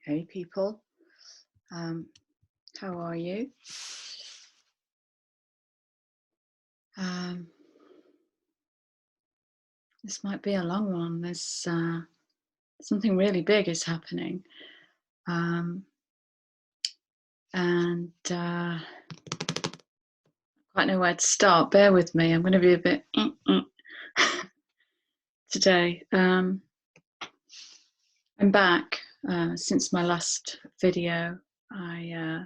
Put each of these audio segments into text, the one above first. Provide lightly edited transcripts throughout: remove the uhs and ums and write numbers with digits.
Hey people, how are you? This might be a long one. There's something really big is happening, and I quite know where to start. Bear with me. I'm going to be a bit today. I'm back since my last video. I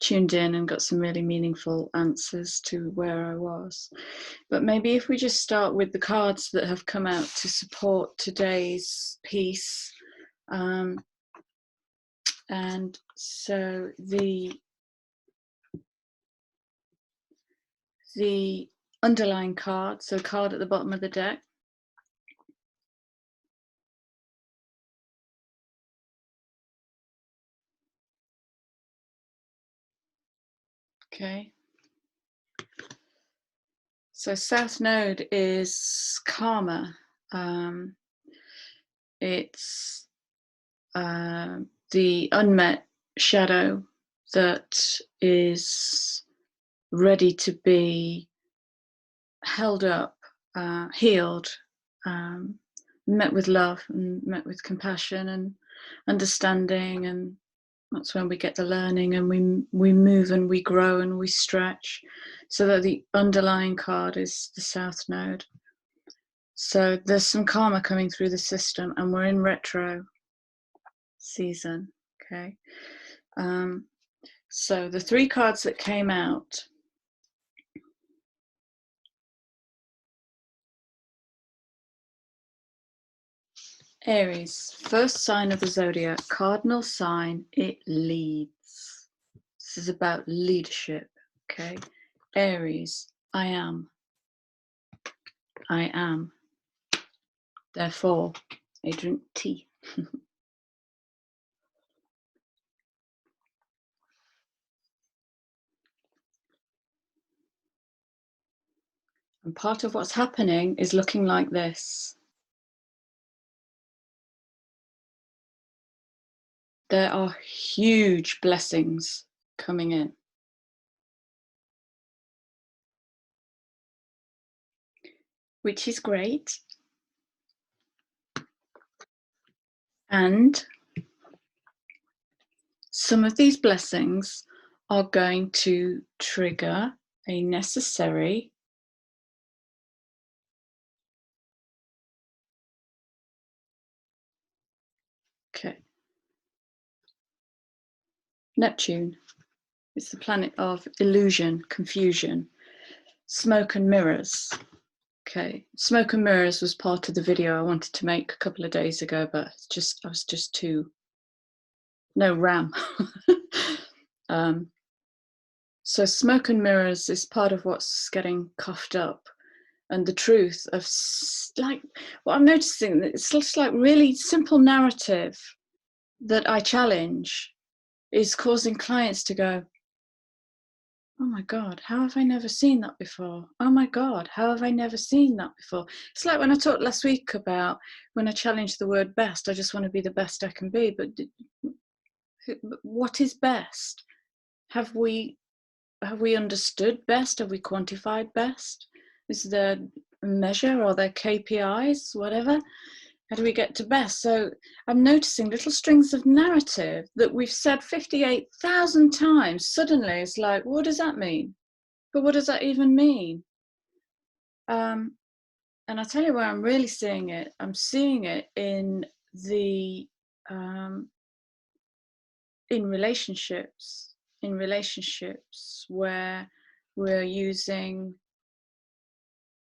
tuned in and got some really meaningful answers to where I was. But maybe if we just start with the cards that have come out to support today's piece. And so the underlying card, so card at the bottom of the deck, okay. So South Node is karma. It's the unmet shadow that is ready to be held up, healed, met with love and met with compassion and understanding, and that's when we get the learning and we move and we grow and we stretch. So that the underlying card is the South Node. So there's some karma coming through the system, and we're in retro season, okay? So the three cards that came out, Aries, first sign of the zodiac, cardinal sign, it leads. This is about leadership, okay? Aries, I am. I am. Therefore, I drink tea. And part of what's happening is looking like this. There are huge blessings coming in. Which is great. And some of these blessings are going to trigger a necessary Neptune is the planet of illusion, confusion, smoke and mirrors. Okay, smoke and mirrors was part of the video I wanted to make a couple of days ago, but I was just too, no RAM. So smoke and mirrors is part of what's getting coughed up, and the truth of, like, what I'm noticing, it's just like really simple narrative that I challenge is causing clients to go, oh my God, how have I never seen that before? Oh my God, how have I never seen that before? It's like when I talked last week about when I challenged the word best, I just want to be the best I can be. But what is best? Have we understood best? Have we quantified best? Is there a measure? Are there KPIs? Whatever. How do we get to best? So I'm noticing little strings of narrative that we've said 58,000 times. Suddenly it's like, what does that mean? But what does that even mean? And I tell you where I'm really seeing it. I'm seeing it in the in relationships where we're using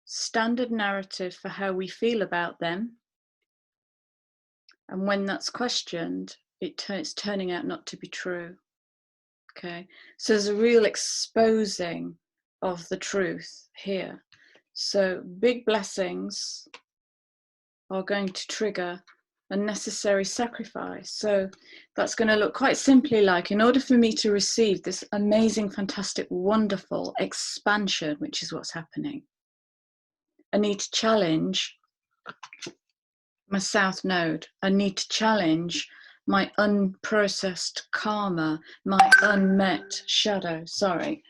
standard narrative for how we feel about them, and when that's questioned, it's turning out not to be true. Okay, so there's a real exposing of the truth here. So big blessings are going to trigger a necessary sacrifice. So that's going to look quite simply like, in order for me to receive this amazing, fantastic, wonderful expansion, which is what's happening, I need to challenge my South Node. I need to challenge my unprocessed karma, my unmet shadow. Sorry,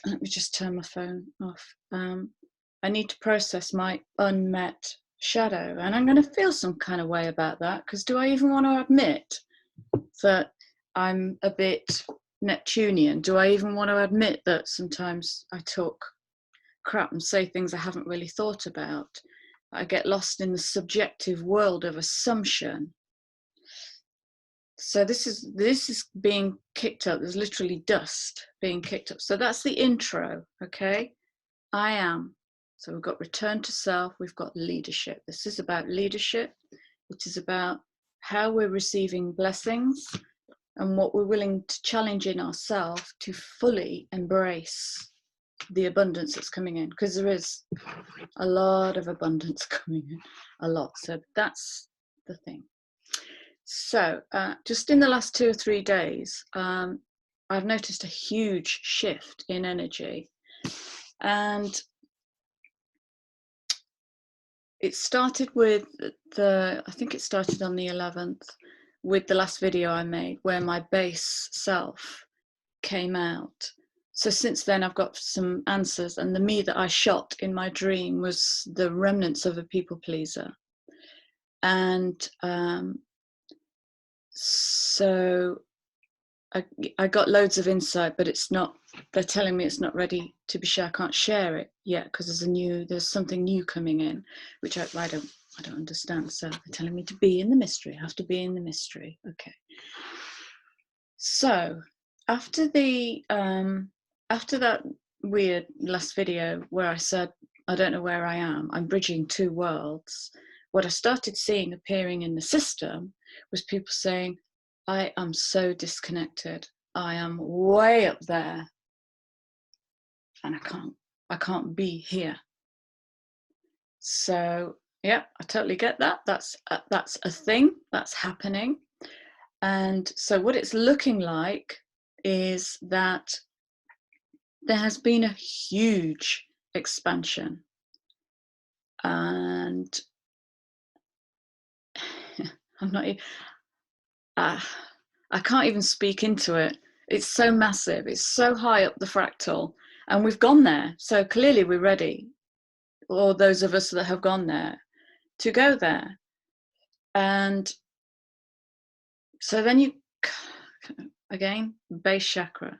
let me just turn my phone off. I need to process my unmet shadow, and I'm going to feel some kind of way about that, because do I even want to admit that I'm a bit Neptunian? Do I even want to admit that sometimes I talk crap and say things I haven't really thought about? I get lost in the subjective world of assumption. So this is being kicked up. There's literally dust being kicked up. So that's the intro, okay? I am. So we've got return to self, we've got leadership. This is about leadership. It is about how we're receiving blessings and what we're willing to challenge in ourselves to fully embrace the abundance that's coming in, because there is a lot of abundance coming in, a lot. So that's the thing. So just in the last 2 or 3 days, I've noticed a huge shift in energy, and it started with I think it started on the 11th with the last video I made where my base self came out. So since then I've got some answers, and the me that I shot in my dream was the remnants of a people pleaser. And so I got loads of insight, but it's not, they're telling me it's not ready to be shared. I can't share it yet because there's something new coming in, which I don't understand. So they're telling me to be in the mystery. I have to be in the mystery. Okay. So after that weird last video where I said, I don't know where I am, I'm bridging 2 worlds, what I started seeing appearing in the system was people saying, I am so disconnected. I am way up there and I can't be here. So yeah, I totally get that. That's a thing that's happening. And so what it's looking like is that there has been a huge expansion, and I'm not I can't even speak into it. It's so massive. It's so high up the fractal, and we've gone there. So clearly we're ready, or those of us that have gone there, to go there. And so then you, again, base chakra.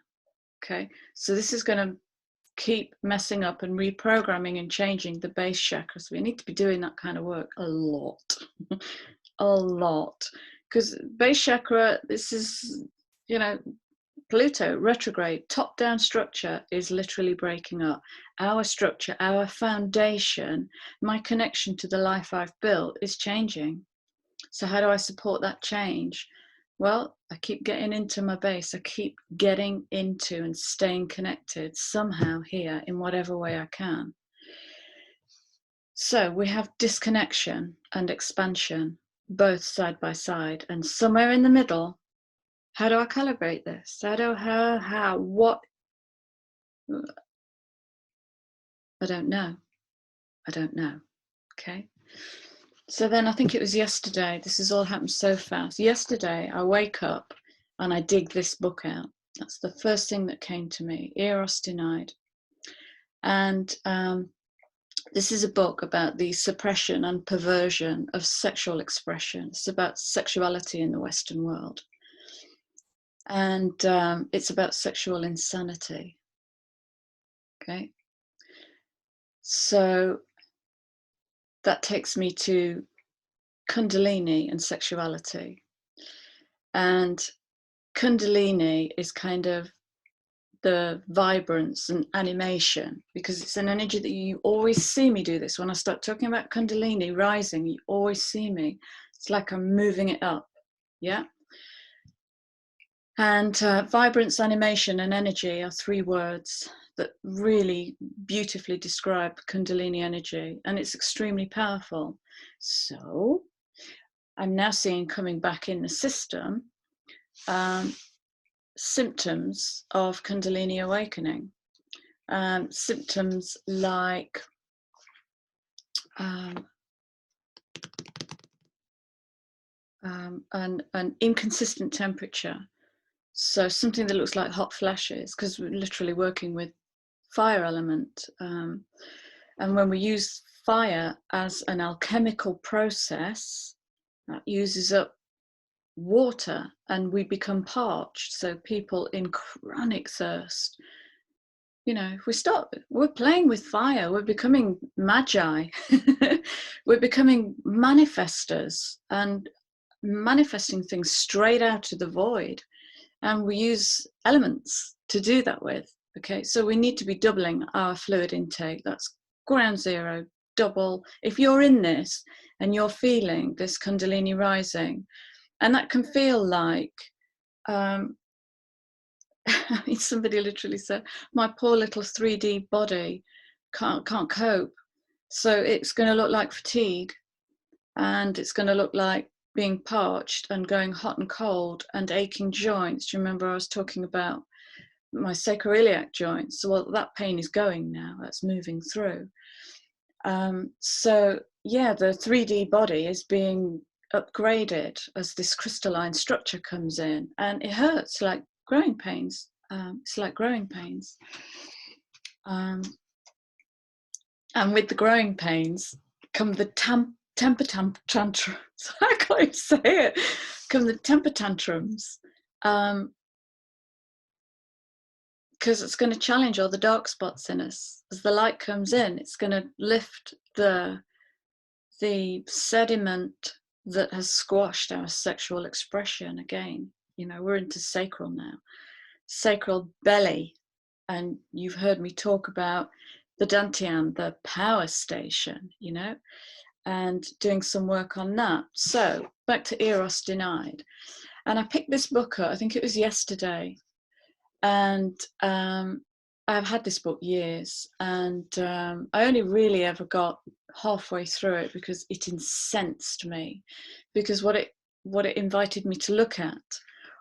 Okay. So this is going to keep messing up and reprogramming and changing the base chakra. So we need to be doing that kind of work a lot. A lot. Because base chakra, this is, Pluto retrograde, top-down structure is literally breaking up. Our structure, our foundation, my connection to the life I've built is changing. So how do I support that change? Well, I keep getting into my base. I keep getting into and staying connected somehow here in whatever way I can. So we have disconnection and expansion, both side by side, and somewhere in the middle. How do I calibrate this? What? I don't know. Okay. So then I think it was yesterday. This has all happened so fast. Yesterday, I wake up and I dig this book out. That's the first thing that came to me, Eros Denied. And this is a book about the suppression and perversion of sexual expression. It's about sexuality in the Western world. And it's about sexual insanity. Okay. So that takes me to Kundalini and sexuality. And Kundalini is kind of the vibrance and animation, because it's an energy that you always see me do this. When I start talking about Kundalini rising, you always see me. It's like I'm moving it up. Yeah. And vibrance, animation, and energy are 3 words that really beautifully describe Kundalini energy, and it's extremely powerful. So I'm now seeing coming back in the system symptoms of Kundalini awakening. Symptoms like and an inconsistent temperature. So something that looks like hot flashes, because we're literally working with fire element. And when we use fire as an alchemical process, that uses up water and we become parched. So people in chronic thirst, you know, if we stop, we're playing with fire, we're becoming magi, we're becoming manifestors and manifesting things straight out of the void. And we use elements to do that with. Okay, so we need to be doubling our fluid intake. That's ground zero, double. If you're in this and you're feeling this Kundalini rising, and that can feel like, I mean, somebody literally said, my poor little 3D body can't cope. So it's going to look like fatigue, and it's going to look like being parched and going hot and cold and aching joints. Do you remember I was talking about my sacroiliac joints? So, well, that pain is going now, that's moving through. So yeah, the 3D body is being upgraded as this crystalline structure comes in, and it hurts like growing pains. It's like growing pains. And with the growing pains come the temper tantrums. I can't even say it. Come the temper tantrums. Because it's going to challenge all the dark spots in us. As the light comes in, it's going to lift the sediment that has squashed our sexual expression again. You know, we're into sacral now, sacral belly. And you've heard me talk about the Dantian, the power station, you know, and doing some work on that. So back to Eros Denied. And I picked this book up, I think it was yesterday. And I've had this book years, and I only really ever got halfway through it because it incensed me. Because what it invited me to look at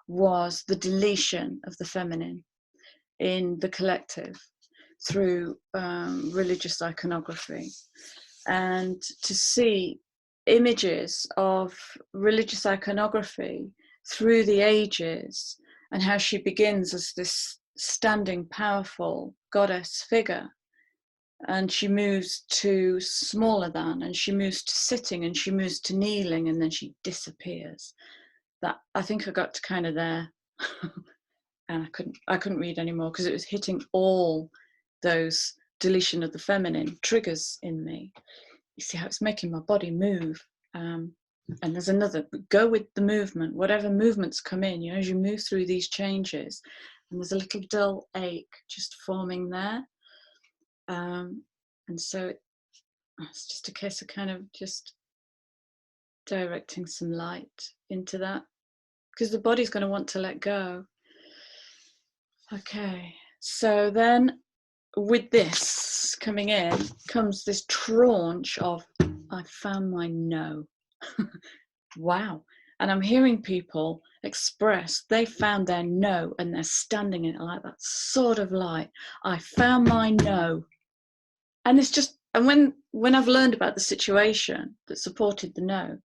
was the deletion of the feminine in the collective through religious iconography, and to see images of religious iconography through the ages, and how she begins as this standing, powerful goddess figure, and she moves to smaller than, and she moves to sitting, and she moves to kneeling, and then she disappears. That, I think I got to kind of there, and I couldn't read anymore because it was hitting all those deletion of the feminine triggers in me. You see how it's making my body move. And there's another, go with the movement, whatever movements come in, you know, as you move through these changes, and there's a little dull ache just forming there. And so it's just a case of kind of just directing some light into that, because the body's going to want to let go. Okay, so then with this coming in comes this tranche of, I found my no. Wow. And I'm hearing people express they found their no, and they're standing in it like that sort of light. I found my no. And it's just, and when I've learned about the situation that supported the no,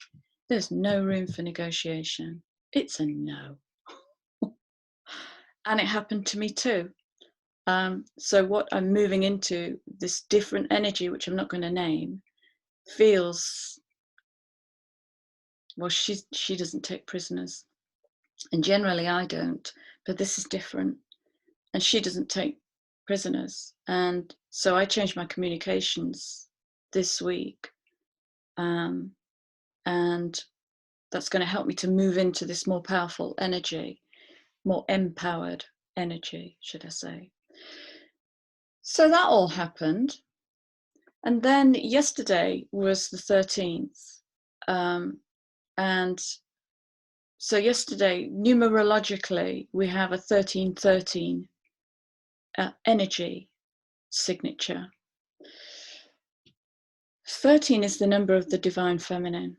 there's no room for negotiation. It's a no. And it happened to me too. So what I'm moving into, this different energy, which I'm not going to name, feels, well, she doesn't take prisoners, and generally I don't, but this is different, and she doesn't take prisoners. And so I changed my communications this week, and that's going to help me to move into this more powerful energy, more empowered energy, should I say. So that all happened. And then yesterday was the 13th. And so yesterday, numerologically, we have a 1313 energy signature. 13 is the number of the divine feminine.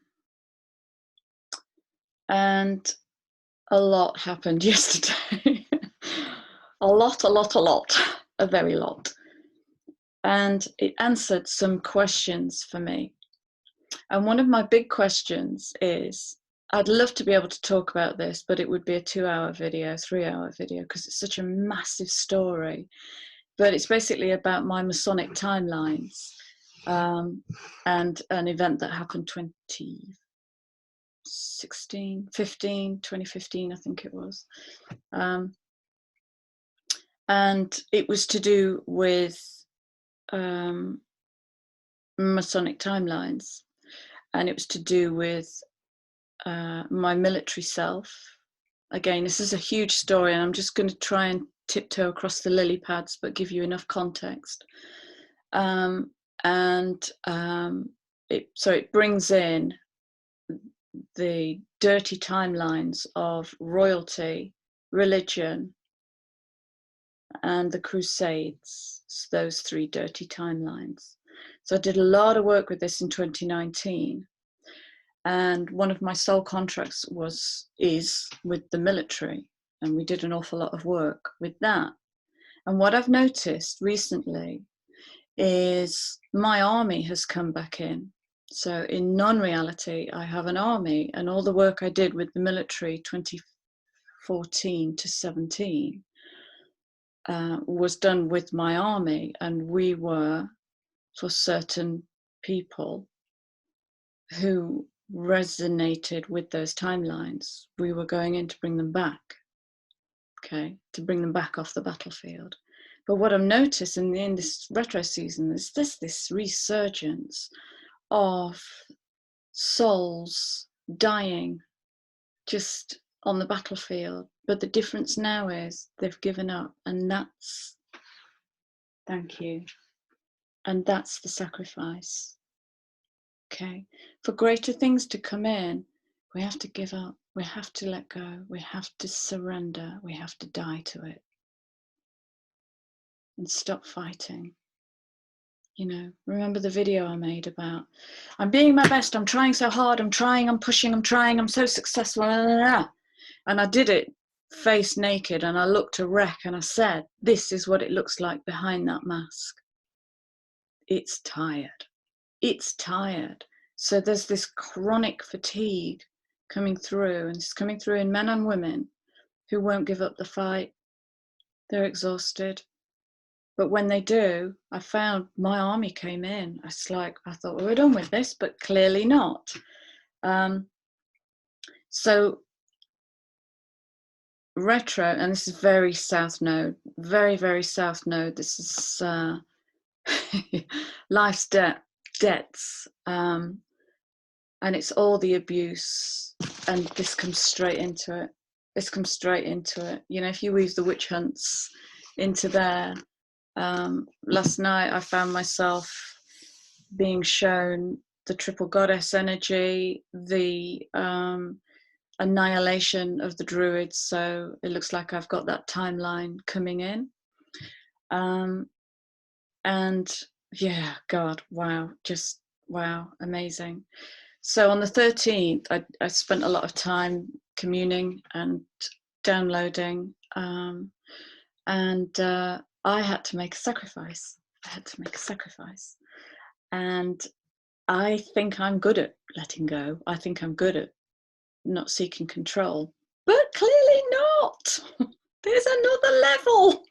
And a lot happened yesterday. a lot, a very lot. And it answered some questions for me. And one of my big questions is, I'd love to be able to talk about this, but it would be a 2-hour video, 3-hour video, because it's such a massive story. But it's basically about my Masonic timelines, and an event that happened 2015, I think it was. And it was to do with Masonic timelines, and it was to do with my military self. Again, this is a huge story, and I'm just going to try and tiptoe across the lily pads, but give you enough context. It brings in the dirty timelines of royalty, religion, and the Crusades, those 3 dirty timelines. So I did a lot of work with this in 2019. And one of my sole contracts is with the military. And we did an awful lot of work with that. And what I've noticed recently is my army has come back in. So in non-reality, I have an army, and all the work I did with the military 2014 to 17 was done with my army, and we were, for certain people who resonated with those timelines, we were going in to bring them back, okay, to bring them back off the battlefield. But what I've noticed in this retro season is this resurgence of souls dying just on the battlefield. But the difference now is they've given up, and that's, thank you, and that's the sacrifice. Okay, for greater things to come in, we have to give up, we have to let go, we have to surrender, we have to die to it and stop fighting. You know, remember the video I made about, I'm being my best, I'm trying so hard, I'm trying, I'm pushing, I'm trying, I'm so successful, and I did it face naked, and I looked a wreck, and I said, this is what it looks like behind that mask. It's tired. It's tired. So there's this chronic fatigue coming through, and it's coming through in men and women who won't give up the fight. They're exhausted. But when they do, I found my army came in. I thought, well, we're done with this, but clearly not. So retro, and this is very South Node, very, very South Node. This is life's debts. And it's all the abuse, and this comes straight into it. This comes straight into it. You know, if you weave the witch hunts into there, last night I found myself being shown the triple goddess energy, the annihilation of the druids. So it looks like I've got that timeline coming in. And yeah, God, wow, just wow, amazing. So on the 13th, I spent a lot of time communing and downloading, and I had to make a sacrifice. And I think I'm good at letting go. I think I'm good at not seeking control, but clearly not. There's another level.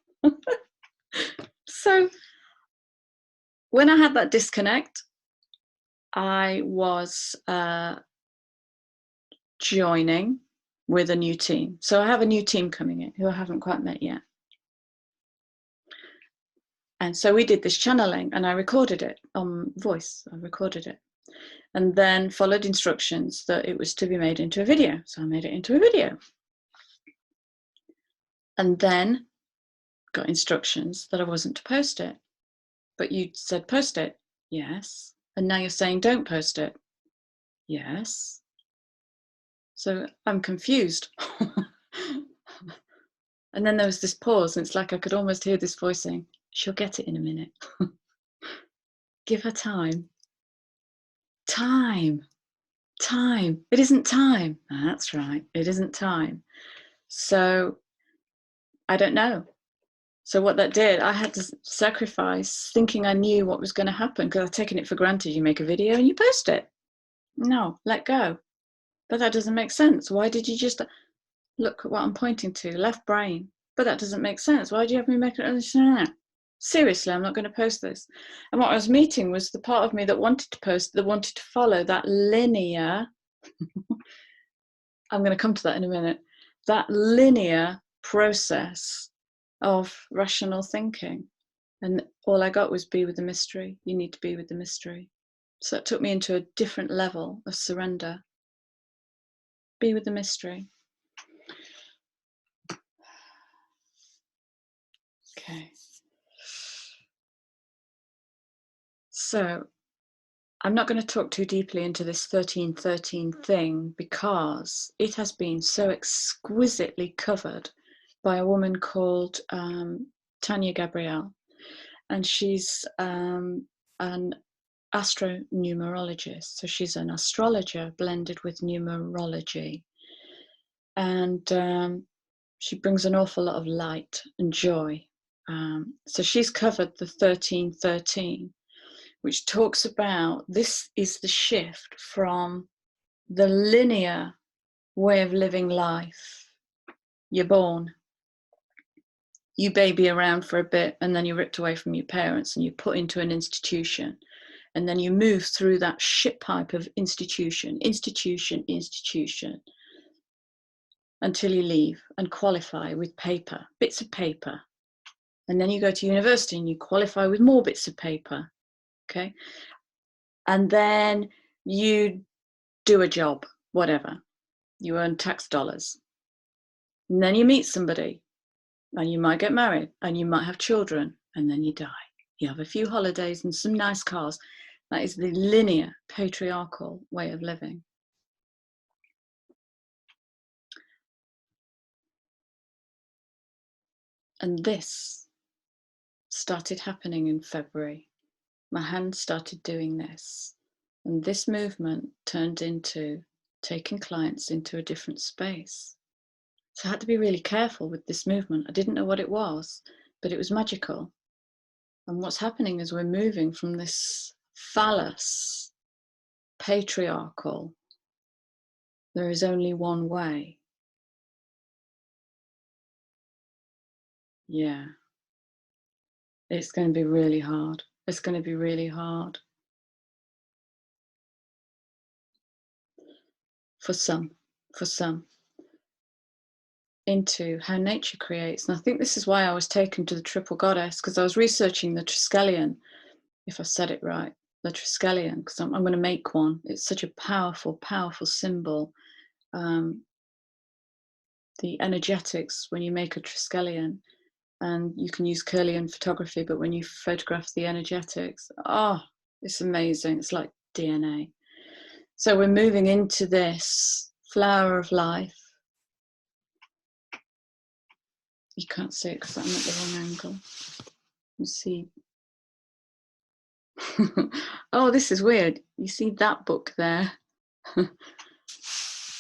So when I had that disconnect, I was joining with a new team. So I have a new team coming in who I haven't quite met yet. And so we did this channeling, and I recorded it on voice. I recorded it and then followed instructions that it was to be made into a video. So I made it into a video. And then got instructions that I wasn't to post it. But you said post it. Yes. And now you're saying don't post it. Yes. So I'm confused. And then there was this pause, and it's like I could almost hear this voice saying, she'll get it in a minute. Give her time. Time. It isn't time. That's right. It isn't time. So I don't know. So what that did, I had to sacrifice thinking I knew what was going to happen, because I've taken it for granted. You make a video and you post it. No, let go. But that doesn't make sense. Why did you just look at what I'm pointing to? Left brain. But that doesn't make sense. Why do you have me make it? Seriously, I'm not going to post this. And what I was meeting was the part of me that wanted to post, that wanted to follow that linear, I'm going to come to that in a minute, that linear process of rational thinking. And all I got was be with the mystery. You need to be with the mystery. So it took me into a different level of surrender. Be with the mystery. Okay. So I'm not going to talk too deeply into this 1313 thing because it has been so exquisitely covered by a woman called Tanya Gabrielle. And she's an astronumerologist. So she's an astrologer blended with numerology. And she brings an awful lot of light and joy. So she's covered the 1313, which talks about this is the shift from the linear way of living life. You're born, you baby around for a bit, and then you're ripped away from your parents and you're put into an institution. And then you move through that shit pipe of institution, until you leave and qualify with paper, bits of paper. And then you go to university and you qualify with more bits of paper, okay? And then you do a job, whatever. You earn tax dollars. And then you meet somebody and you might get married and you might have children and then you die. You have a few holidays and some nice cars. That is the linear patriarchal way of living. And this started happening in February. My hand started doing this. And this movement turned into taking clients into a different space. So I had to be really careful with this movement. I didn't know what it was, but it was magical. And what's happening is we're moving from this phallus, patriarchal, there is only one way. Yeah. It's going to be really hard. It's going to be really hard. For some. Into how nature creates. And I think this is why I was taken to the triple goddess, because I was researching the Triskelion, if I said it right, the Triskelion, because I'm going to make one. It's such a powerful, powerful symbol. The energetics when you make a Triskelion, and you can use Kirlian photography, but when you photograph the energetics, it's amazing. It's like DNA. So we're moving into this flower of life. You can't see it because I'm at the wrong angle. You see. Oh, this is weird. You see that book there?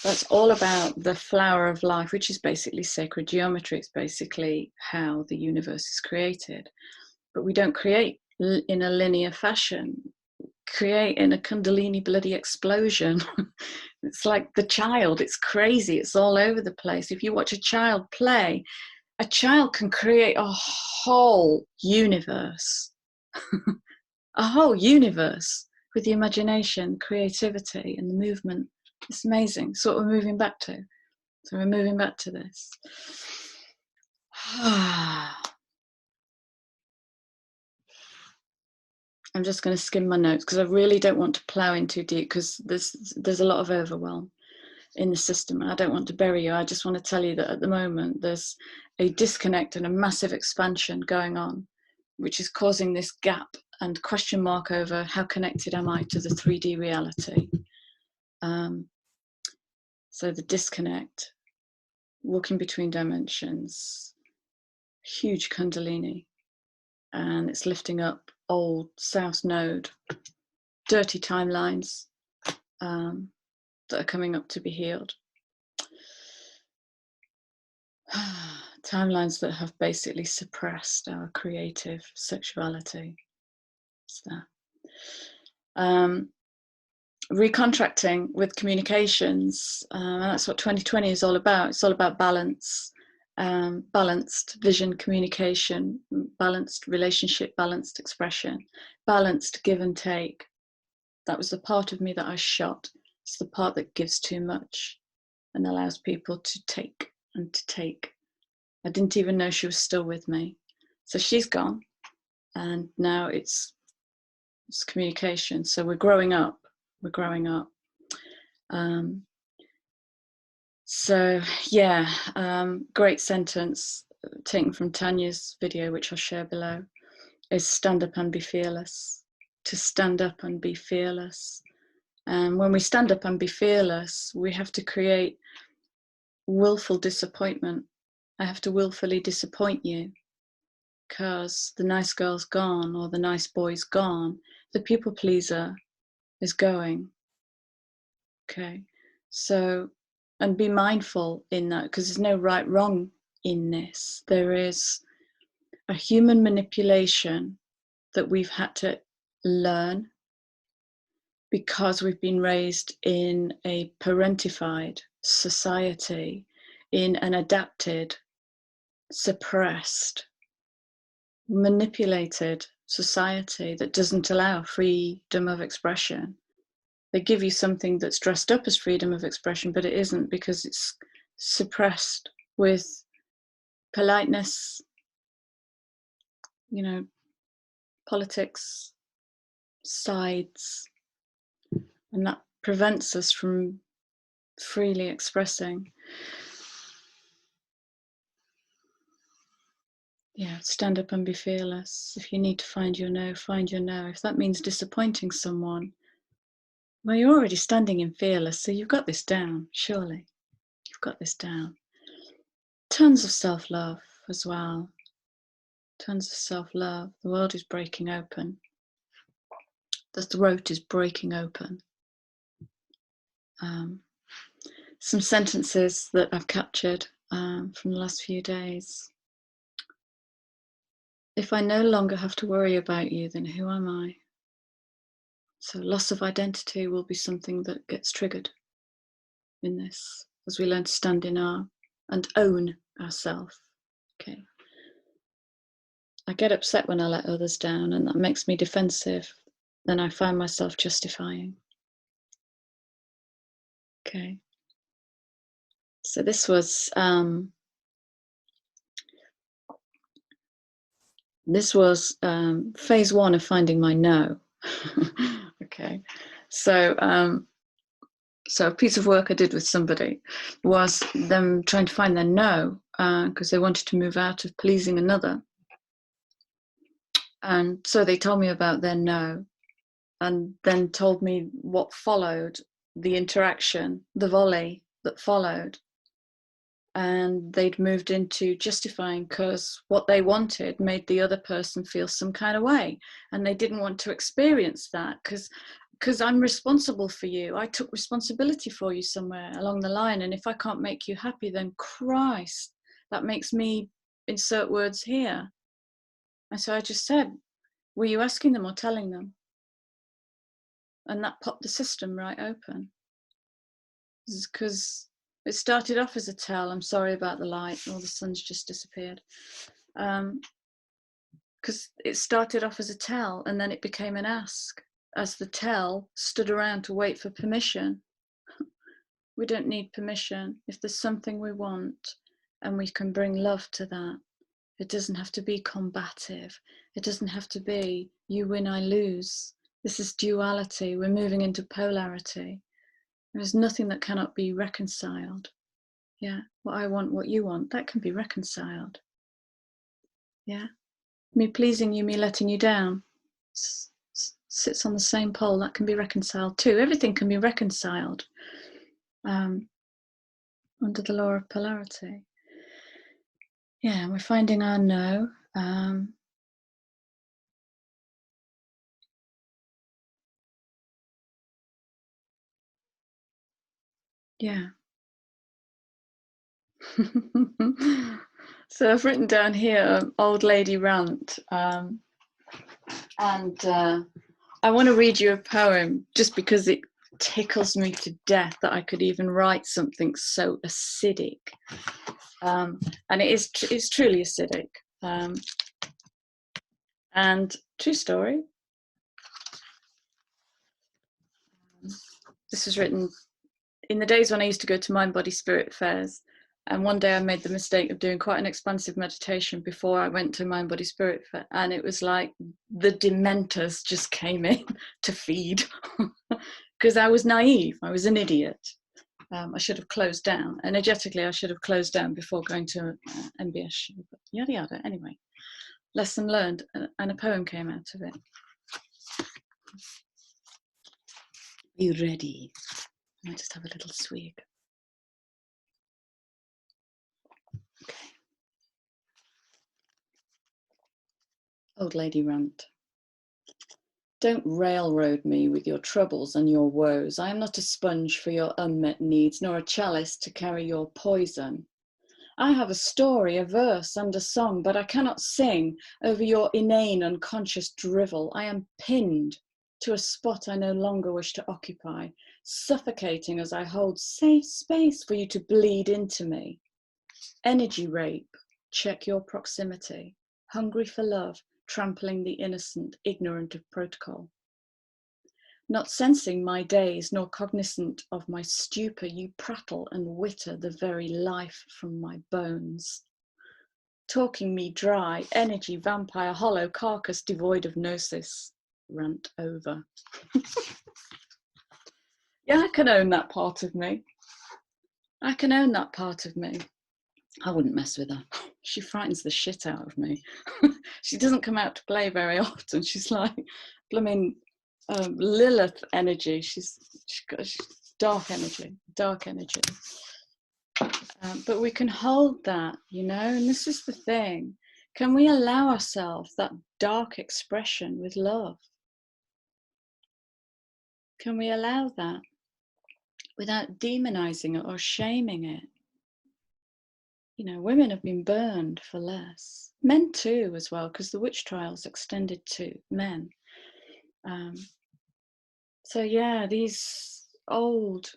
That's all about the flower of life, which is basically sacred geometry. It's basically how the universe is created. But we don't create in a linear fashion. Create in a Kundalini bloody explosion. It's like the child. It's crazy. It's all over the place. If you watch a child play, a child can create a whole universe. A whole universe with the imagination, creativity, and the movement. It's amazing. It's what we're moving back to. So we're moving back to this. I'm just going to skim my notes because I really don't want to plow in too deep because there's a lot of overwhelm in the system. I don't want to bury you. I just want to tell you that at the moment there's a disconnect and a massive expansion going on, which is causing this gap and question mark over how connected am I to the 3D reality. So the disconnect, walking between dimensions, huge Kundalini, and it's lifting up old South Node, dirty timelines that are coming up to be healed. Timelines that have basically suppressed our creative sexuality. It's that. recontracting with communications, and that's what 2020 is all about. It's all about balance, balanced vision communication, balanced relationship, balanced expression, balanced give and take. That was the part of me that I shot. It's the part that gives too much and allows people to take and to take. I didn't even know she was still with me. So she's gone, and now it's communication. So we're growing up. We're growing up. So yeah, great sentence taken from Tanya's video, which I'll share below, is stand up and be fearless. To stand up and be fearless. And when we stand up and be fearless, we have to create willful disappointment. I have to willfully disappoint you because the nice girl's gone or the nice boy's gone. The people pleaser is going. Okay, so, and be mindful in that, because there's no right wrong in this. There is a human manipulation that we've had to learn because we've been raised in a parentified society, in an adapted, suppressed, manipulated society that doesn't allow freedom of expression. They give you something that's dressed up as freedom of expression, but it isn't, because it's suppressed with politeness, you know, politics, sides, and that prevents us from freely expressing. Yeah, stand up and be fearless. If you need to find your no, find your no. If that means disappointing someone, well, you're already standing in fearless, so you've got this down, surely. You've got this down. Tons of self-love as well. Tons of self-love. The world is breaking open. The throat is breaking open. Some sentences that I've captured from the last few days. If I no longer have to worry about you, then who am I? So loss of identity will be something that gets triggered in this as we learn to stand in our and own ourselves. Okay. I get upset when I let others down, and that makes me defensive. Then I find myself justifying. Okay. So this was phase one of finding my no. Okay. So so a piece of work I did with somebody was them trying to find their no, because they wanted to move out of pleasing another. And so they told me about their no, and then told me what followed, the interaction, the volley that followed. And they'd moved into justifying because what they wanted made the other person feel some kind of way. And they didn't want to experience that because I'm responsible for you. I took responsibility for you somewhere along the line. And if I can't make you happy, then Christ, that makes me insert words here. And so I just said, were you asking them or telling them? And that popped the system right open. Because it started off as a tell, I'm sorry about the light, or the sun's just disappeared. Because it started off as a tell, and then it became an ask, as the tell stood around to wait for permission. We don't need permission. If there's something we want, and we can bring love to that, it doesn't have to be combative. It doesn't have to be, you win, I lose. This is duality. We're moving into polarity. There's nothing that cannot be reconciled. Yeah, what I want, what you want, that can be reconciled. Yeah, me pleasing you, me letting you down, sits on the same pole. That can be reconciled too. Everything can be reconciled under the law of polarity. Yeah, we're finding our no. Yeah. So I've written down here, old lady rant, and I want to read you a poem just because tickles me to death that I could even write something so acidic. And it's truly acidic. And true story. This was written in the days when I used to go to Mind, Body, Spirit fairs. And one day I made the mistake of doing quite an expansive meditation before I went to Mind, Body, Spirit fair. And it was like the dementors just came in to feed because I was naive. I was an idiot. I should have closed down. Energetically, I should have closed down before going to MBS show. But yada yada. Anyway, lesson learned, and a poem came out of it. Are you ready? I just have a little swig. Okay. Old Lady Rant. Don't railroad me with your troubles and your woes. I am not a sponge for your unmet needs, nor a chalice to carry your poison. I have a story, a verse and a song, but I cannot sing over your inane, unconscious drivel. I am pinned to a spot I no longer wish to occupy, suffocating as I hold safe space for you to bleed into me. Energy rape, check your proximity. Hungry for love, trampling the innocent, ignorant of protocol. Not sensing my days, nor cognizant of my stupor, you prattle and witter the very life from my bones. Talking me dry, energy, vampire, hollow carcass devoid of gnosis. Rant over. Yeah, I can own that part of me. I can own that part of me. I wouldn't mess with her. She frightens the shit out of me. She doesn't come out to play very often. She's like blooming Lilith energy. She's dark energy. But we can hold that, you know, and this is the thing. Can we allow ourselves that dark expression with love? Can we allow that without demonizing it or shaming it? You know, women have been burned for less. Men too, as well, because the witch trials extended to men. So yeah, these old,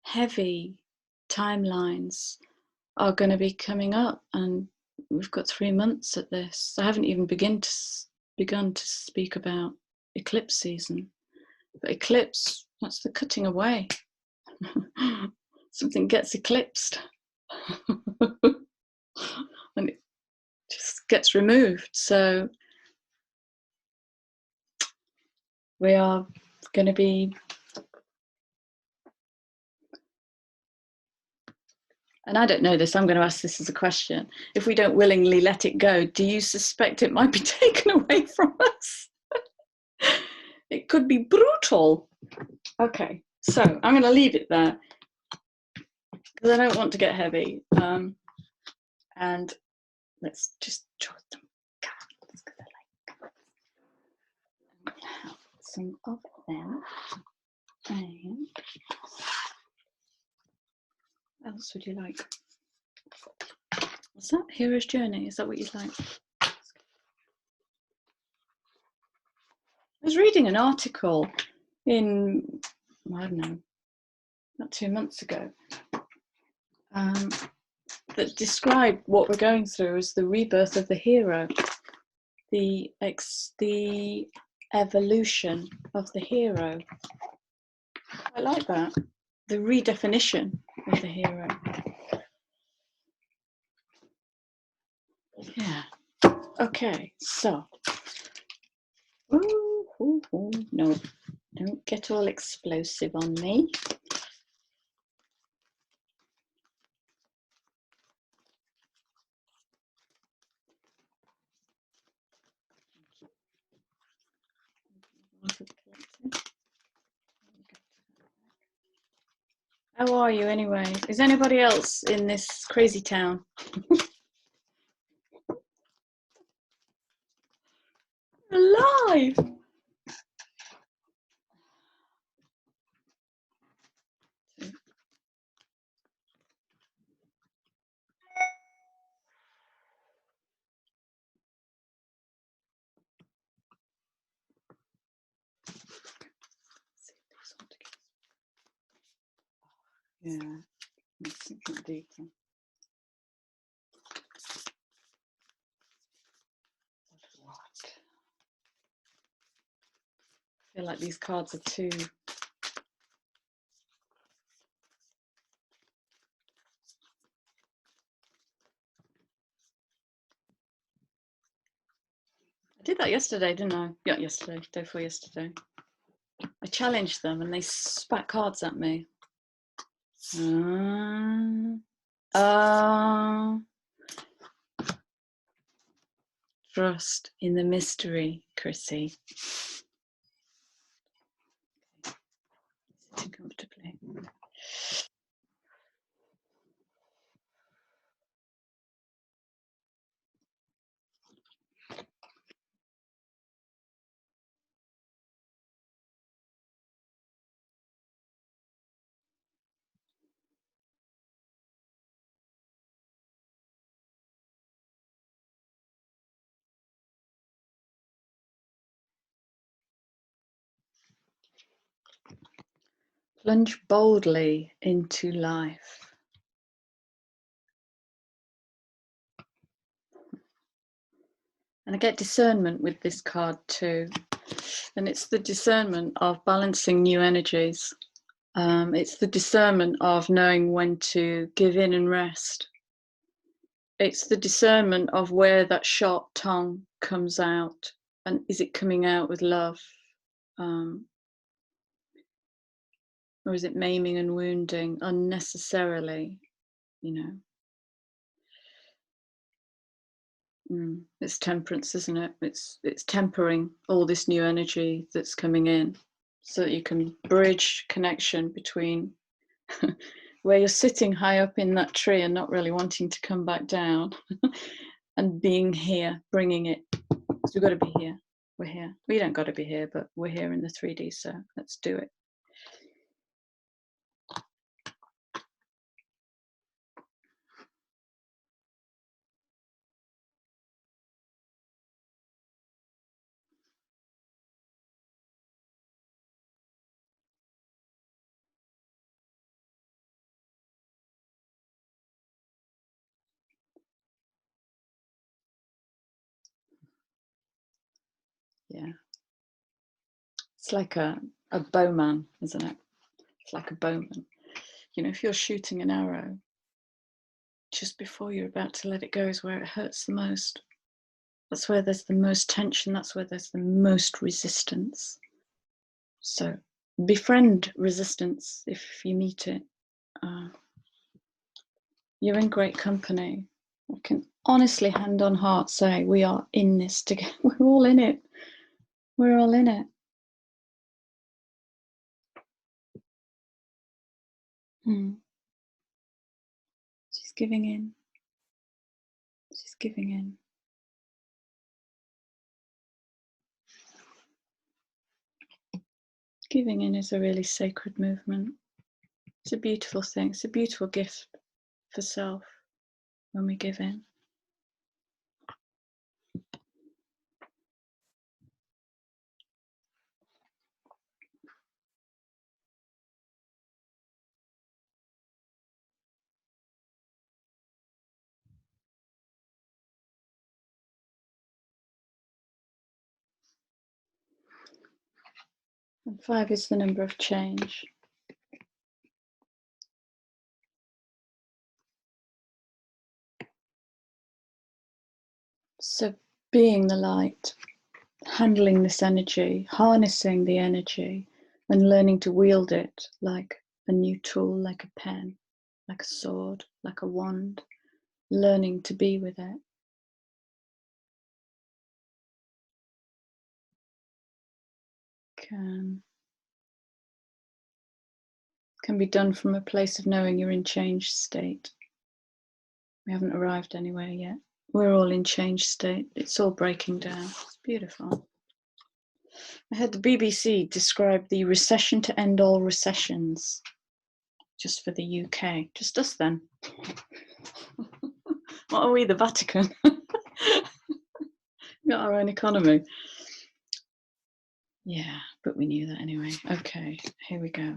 heavy timelines are going to be coming up, and we've got 3 months at this. I haven't even begun to speak about eclipse season. But eclipse, that's the cutting away. Something gets eclipsed. And it just gets removed. So we are going to be, and I don't know this, I'm going to ask this as a question. If we don't willingly let it go, do you suspect it might be taken away from us? It could be brutal. Okay, so I'm going to leave it there because I don't want to get heavy. And let's just draw some cards because I like have some of them. And what else would you like? What's that? Hero's Journey? Is that what you'd like? I was reading an article in, I don't know, not 2 months ago, that described what we're going through as the rebirth of the hero, the evolution of the hero. I like that, the redefinition of the hero. Yeah. Okay, so. Ooh, no, don't get all explosive on me. How are you anyway? Is anybody else in this crazy town? Alive! Yeah, it's something deeper. What? I feel like these cards are too. I did that yesterday, didn't I? Yeah, yesterday, day before yesterday. I challenged them and they spat cards at me. Trust in the mystery, Chrissy. Sitting comfortably. Plunge boldly into life. And I get discernment with this card too. And it's the discernment of balancing new energies. It's the discernment of knowing when to give in and rest. It's the discernment of where that sharp tongue comes out, and is it coming out with love, or is it maiming and wounding unnecessarily? You know, it's temperance, isn't it? It's tempering all this new energy that's coming in, so that you can bridge connection between where you're sitting high up in that tree and not really wanting to come back down, and being here, bringing it. Because we've got to be here. We're here. We don't got to be here, but we're here in the 3D, so let's do it. Yeah. It's like a bowman, isn't it? It's like a bowman. You know, if you're shooting an arrow, just before you're about to let it go is where it hurts the most. That's where there's the most tension. That's where there's the most resistance. So befriend resistance if you meet it. You're in great company. I can honestly, hand on heart, say we are in this together. We're all in it. We're all in it. She's giving in. She's giving in. Giving in is a really sacred movement. It's a beautiful thing. It's a beautiful gift for self when we give in. And 5 is the number of change. So being the light, handling this energy, harnessing the energy, and learning to wield it like a new tool, like a pen, like a sword, like a wand, learning to be with it. Can be done from a place of knowing you're in changed state. We haven't arrived anywhere yet. We're all in changed state. It's all breaking down. It's beautiful. I heard the BBC describe the recession to end all recessions, just for the UK. Just us then. What are we, the Vatican? We've got our own economy. Yeah, but we knew that anyway. Okay, here we go.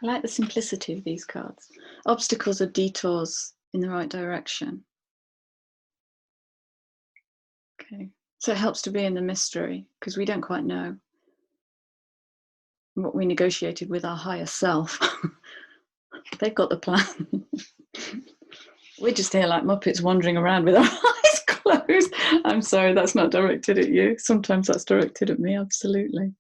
I like the simplicity of these cards. Obstacles are detours in the right direction. Okay, so it helps to be in the mystery because we don't quite know what we negotiated with our higher self. They've got the plan. We're just here like Muppets wandering around with our eyes closed. I'm sorry, that's not directed at you. Sometimes that's directed at me, absolutely.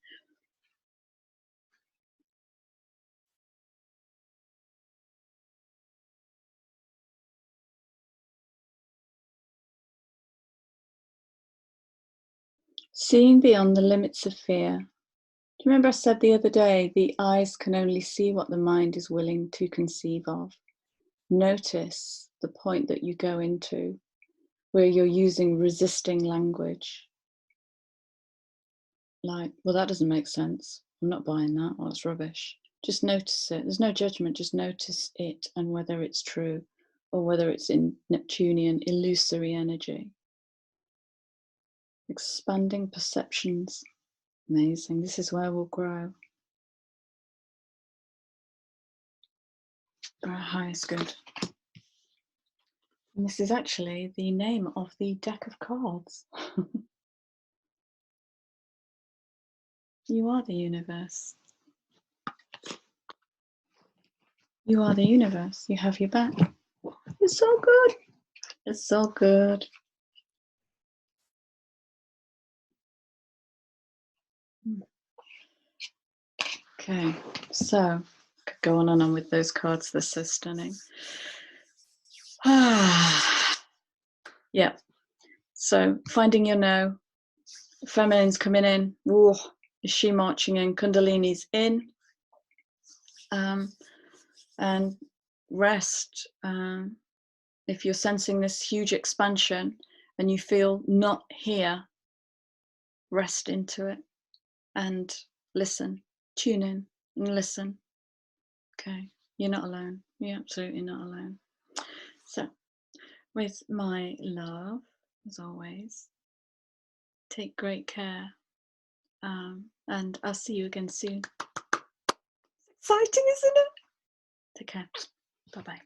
Seeing beyond the limits of fear. Do you remember I said the other day, the eyes can only see what the mind is willing to conceive of? Notice the point that you go into where you're using resisting language. Like, well, that doesn't make sense. I'm not buying that. Well, it's rubbish. Just notice it. There's no judgment. Just notice it and whether it's true or whether it's in Neptunian illusory energy. Expanding perceptions. Amazing. This is where we'll grow. Our highest good. And this is actually the name of the deck of cards. You are the universe. You are the universe. You have your back. It's so good. It's so good. Okay, so could go on and on with those cards. They're so stunning. Yeah. So finding your no. Feminine's coming in. Whoa, is she marching in? Kundalini's in. And rest. If you're sensing this huge expansion and you feel not here, rest into it and listen. Tune in and listen. Okay, you're not alone. You're absolutely not alone. So, with my love, as always, take great care. And I'll see you again soon. Exciting, isn't it? Take care. Bye-bye.